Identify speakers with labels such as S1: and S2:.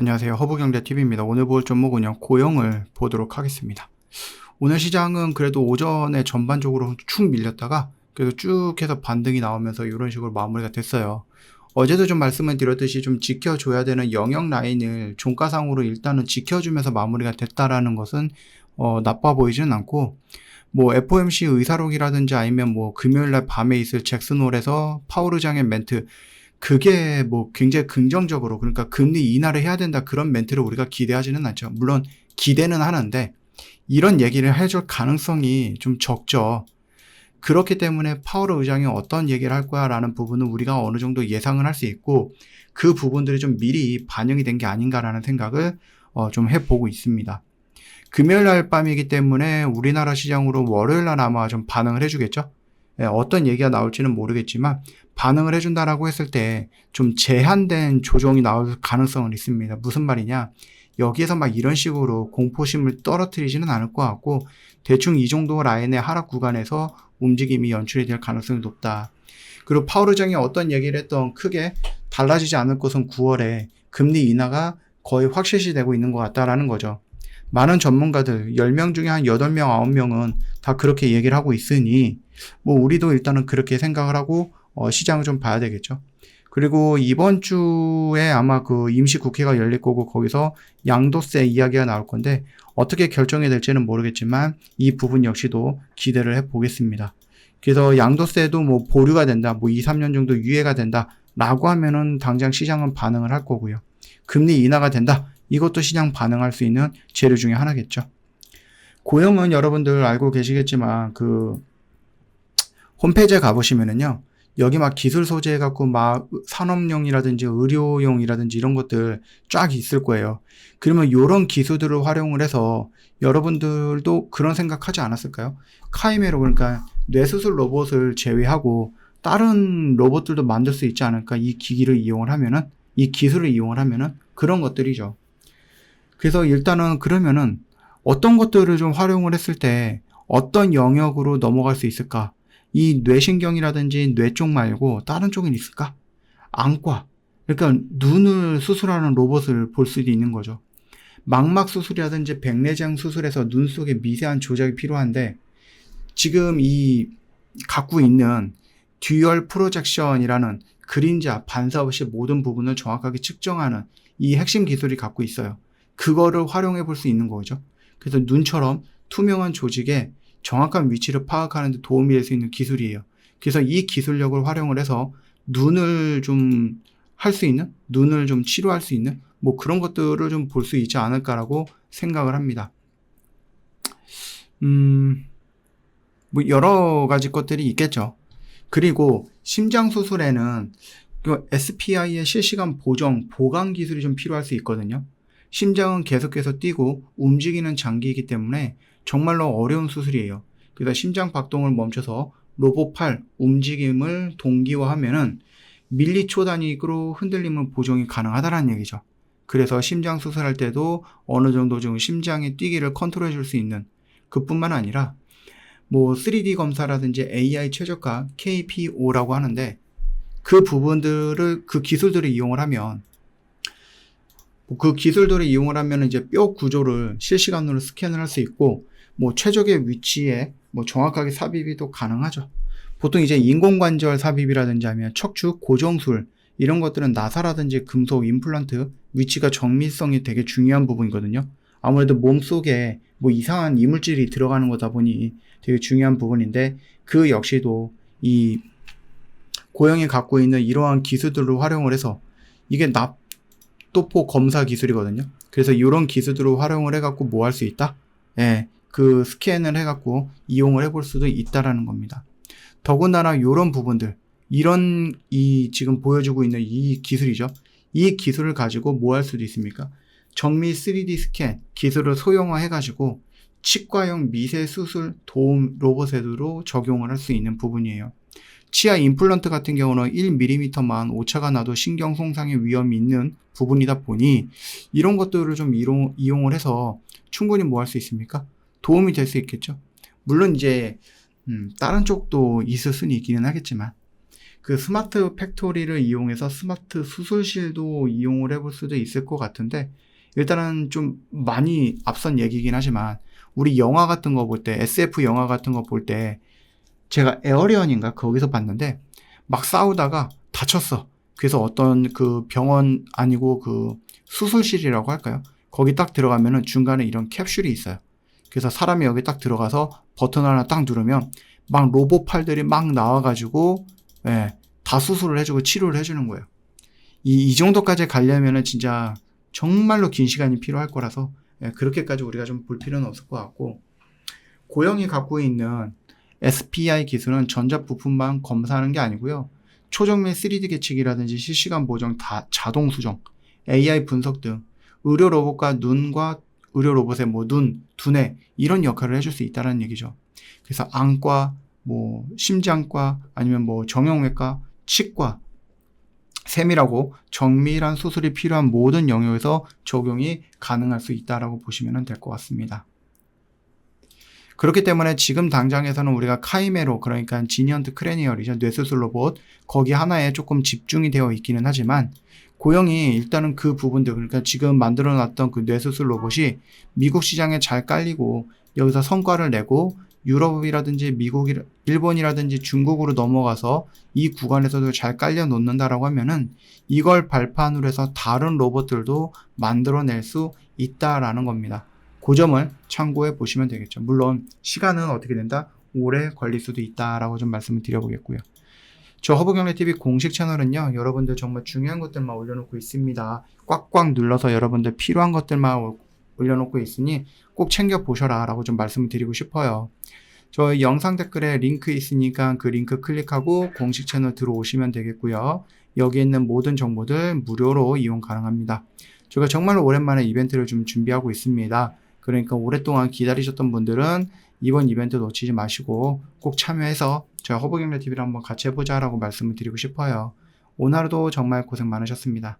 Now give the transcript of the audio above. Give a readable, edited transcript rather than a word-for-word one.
S1: 안녕하세요. 허브경제TV입니다. 오늘 볼 종목은요, 고영을 보도록 하겠습니다. 오늘 시장은 그래도 오전에 전반적으로 축 밀렸다가 그래도 쭉 해서 반등이 나오면서 이런 식으로 마무리가 됐어요. 어제도 좀 말씀을 드렸듯이 좀 지켜줘야 되는 영역 라인을 종가상으로 일단은 지켜주면서 마무리가 됐다라는 것은 나빠 보이지는 않고, 뭐 FOMC 의사록이라든지 아니면 뭐 금요일날 밤에 있을 잭슨홀에서 파월 의장의 멘트, 그게 뭐 굉장히 긍정적으로, 그러니까 금리 인하를 해야 된다, 그런 멘트를 우리가 기대하지는 않죠. 물론 기대는 하는데 이런 얘기를 해줄 가능성이 좀 적죠. 그렇기 때문에 파월 의장이 어떤 얘기를 할 거야 라는 부분은 우리가 어느 정도 예상을 할 수 있고, 그 부분들이 좀 미리 반영이 된 게 아닌가라는 생각을 좀 해보고 있습니다. 금요일 날 밤이기 때문에 우리나라 시장으로 월요일 날 아마 좀 반응을 해주겠죠. 어떤 얘기가 나올지는 모르겠지만 반응을 해준다라고 했을 때 좀 제한된 조정이 나올 가능성은 있습니다. 무슨 말이냐, 여기에서 막 이런 식으로 공포심을 떨어뜨리지는 않을 것 같고, 대충 이 정도 라인의 하락 구간에서 움직임이 연출이 될 가능성이 높다. 그리고 파월 의장이 어떤 얘기를 했던 크게 달라지지 않을 것은 9월에 금리 인하가 거의 확실시 되고 있는 것 같다라는 거죠. 많은 전문가들 10명 중에 한 8명, 9명은 다 그렇게 얘기를 하고 있으니 뭐 우리도 일단은 그렇게 생각을 하고 시장을 좀 봐야 되겠죠. 그리고 이번 주에 아마 그 임시국회가 열릴 거고, 거기서 양도세 이야기가 나올 건데 어떻게 결정이 될지는 모르겠지만 이 부분 역시도 기대를 해보겠습니다. 그래서 양도세도 뭐 보류가 된다, 뭐 2, 3년 정도 유예가 된다 라고 하면은 당장 시장은 반응을 할 거고요. 금리 인하가 된다, 이것도 시장 반응할 수 있는 재료 중에 하나겠죠. 고영은 여러분들 알고 계시겠지만 그 홈페이지에 가보시면은요, 여기 막 기술 소재 해갖고 막 산업용이라든지 의료용이라든지 이런 것들 쫙 있을 거예요. 그러면 이런 기술들을 활용을 해서 여러분들도 그런 생각하지 않았을까요? 카이메로, 그러니까 뇌수술 로봇을 제외하고 다른 로봇들도 만들 수 있지 않을까? 이 기기를 이용을 하면은, 이 기술을 이용을 하면은, 그런 것들이죠. 그래서 일단은 그러면은 어떤 것들을 좀 활용을 했을 때 어떤 영역으로 넘어갈 수 있을까? 이 뇌신경이라든지 뇌 쪽 말고 다른 쪽은 있을까? 안과, 그러니까 눈을 수술하는 로봇을 볼 수도 있는 거죠. 망막 수술이라든지 백내장 수술에서 눈 속에 미세한 조작이 필요한데, 지금 이 갖고 있는 듀얼 프로젝션이라는 그림자, 반사 없이 모든 부분을 정확하게 측정하는 이 핵심 기술이 갖고 있어요. 그거를 활용해 볼 수 있는 거죠. 그래서 눈처럼 투명한 조직에 정확한 위치를 파악하는 데 도움이 될 수 있는 기술이에요. 그래서 이 기술력을 활용을 해서 눈을 좀 할 수 있는, 눈을 좀 치료할 수 있는 뭐 그런 것들을 좀 볼 수 있지 않을까라고 생각을 합니다. 뭐 여러 가지 것들이 있겠죠. 그리고 심장 수술에는 그 SPI의 실시간 보강 기술이 좀 필요할 수 있거든요. 심장은 계속해서 뛰고 움직이는 장기이기 때문에 정말로 어려운 수술이에요. 그래서 심장 박동을 멈춰서 로봇 팔 움직임을 동기화하면은 밀리초 단위로 흔들림을 보정이 가능하다는 얘기죠. 그래서 심장 수술할 때도 어느 정도 좀 심장의 뛰기를 컨트롤해 줄 수 있는, 그뿐만 아니라 뭐 3D 검사라든지 AI 최저가 KPO라고 하는데, 그 부분들을, 그 기술들을 이용을 하면 이제 뼈 구조를 실시간으로 스캔을 할 수 있고, 뭐 최적의 위치에 뭐 정확하게 삽입이 또 가능하죠. 보통 이제 인공관절 삽입이라든지 하면 척추 고정술, 이런 것들은 나사라든지 금속 임플란트 위치가 정밀성이 되게 중요한 부분이거든요. 아무래도 몸속에 뭐 이상한 이물질이 들어가는 거다 보니 되게 중요한 부분인데, 그 역시도 이 고영이 갖고 있는 이러한 기술들을 활용을 해서, 이게 납도포 검사 기술이거든요. 그래서 이런 기술들을 활용을 해갖고 뭐 할 수 있다? 예, 그 스캔을 해갖고 이용을 해볼 수도 있다라는 겁니다. 더군다나 이런 부분들, 이런 이 지금 보여주고 있는 이 기술이죠. 이 기술을 가지고 뭐 할 수도 있습니까? 정밀 3D 스캔 기술을 소형화해가지고 치과용 미세 수술 도움 로봇에도 적용을 할 수 있는 부분이에요. 치아 임플란트 같은 경우는 1mm만 오차가 나도 신경 손상의 위험이 있는 부분이다 보니 이런 것들을 좀 이용을 해서 충분히 뭐 할 수 있습니까? 도움이 될 수 있겠죠. 물론 이제 다른 쪽도 있을 수는 있기는 하겠지만, 그 스마트 팩토리를 이용해서 스마트 수술실도 이용을 해볼 수도 있을 것 같은데, 일단은 좀 많이 앞선 얘기긴 하지만 우리 영화 같은 거 볼 때, SF 영화 같은 거 볼 때 제가 에어리언인가 거기서 봤는데 막 싸우다가 다쳤어. 그래서 어떤 그 병원 아니고 그 수술실이라고 할까요? 거기 딱 들어가면은 중간에 이런 캡슐이 있어요. 그래서 사람이 여기 딱 들어가서 버튼 하나 딱 누르면 막 로봇 팔들이 막 나와가지고, 예, 다 수술을 해주고 치료를 해주는 거예요. 이 정도까지 가려면은 진짜 정말로 긴 시간이 필요할 거라서, 예, 그렇게까지 우리가 좀 볼 필요는 없을 것 같고, 고영이 갖고 있는 SPI 기술은 전자 부품만 검사하는 게 아니고요. 초정밀 3D 계측이라든지 실시간 보정, 자동 수정, AI 분석 등 의료 로봇과 의료 로봇의 뭐 눈, 두뇌 이런 역할을 해줄 수 있다는 얘기죠. 그래서 안과, 뭐 심장과 아니면 뭐 정형외과, 치과, 세밀하고 정밀한 수술이 필요한 모든 영역에서 적용이 가능할 수 있다라고 보시면 될 것 같습니다. 그렇기 때문에 지금 당장에서는 우리가 카이메로, 그러니까 지니언트 크레니얼이죠, 뇌수술 로봇, 거기 하나에 조금 집중이 되어 있기는 하지만 고영이 일단은 그 부분들, 그러니까 지금 만들어 놨던 그 뇌수술 로봇이 미국 시장에 잘 깔리고 여기서 성과를 내고 유럽이라든지 미국, 일본이라든지 중국으로 넘어가서 이 구간에서도 잘 깔려 놓는다라고 하면은 이걸 발판으로 해서 다른 로봇들도 만들어낼 수 있다라는 겁니다. 그 점을 참고해 보시면 되겠죠. 물론 시간은 어떻게 된다? 오래 걸릴 수도 있다라고 좀 말씀을 드려보겠고요. 저 허브경제TV 공식 채널은요, 여러분들 정말 중요한 것들만 올려놓고 있습니다. 꽉꽉 눌러서 여러분들 필요한 것들만 올려놓고 있으니 꼭 챙겨보셔라 라고 좀 말씀을 드리고 싶어요. 저희 영상 댓글에 링크 있으니까 그 링크 클릭하고 공식 채널 들어오시면 되겠고요. 여기 있는 모든 정보들 무료로 이용 가능합니다. 제가 정말 오랜만에 이벤트를 좀 준비하고 있습니다. 그러니까 오랫동안 기다리셨던 분들은 이번 이벤트 놓치지 마시고 꼭 참여해서 저희 허브경제TV를 한번 같이 해보자 라고 말씀을 드리고 싶어요. 오늘도 정말 고생 많으셨습니다.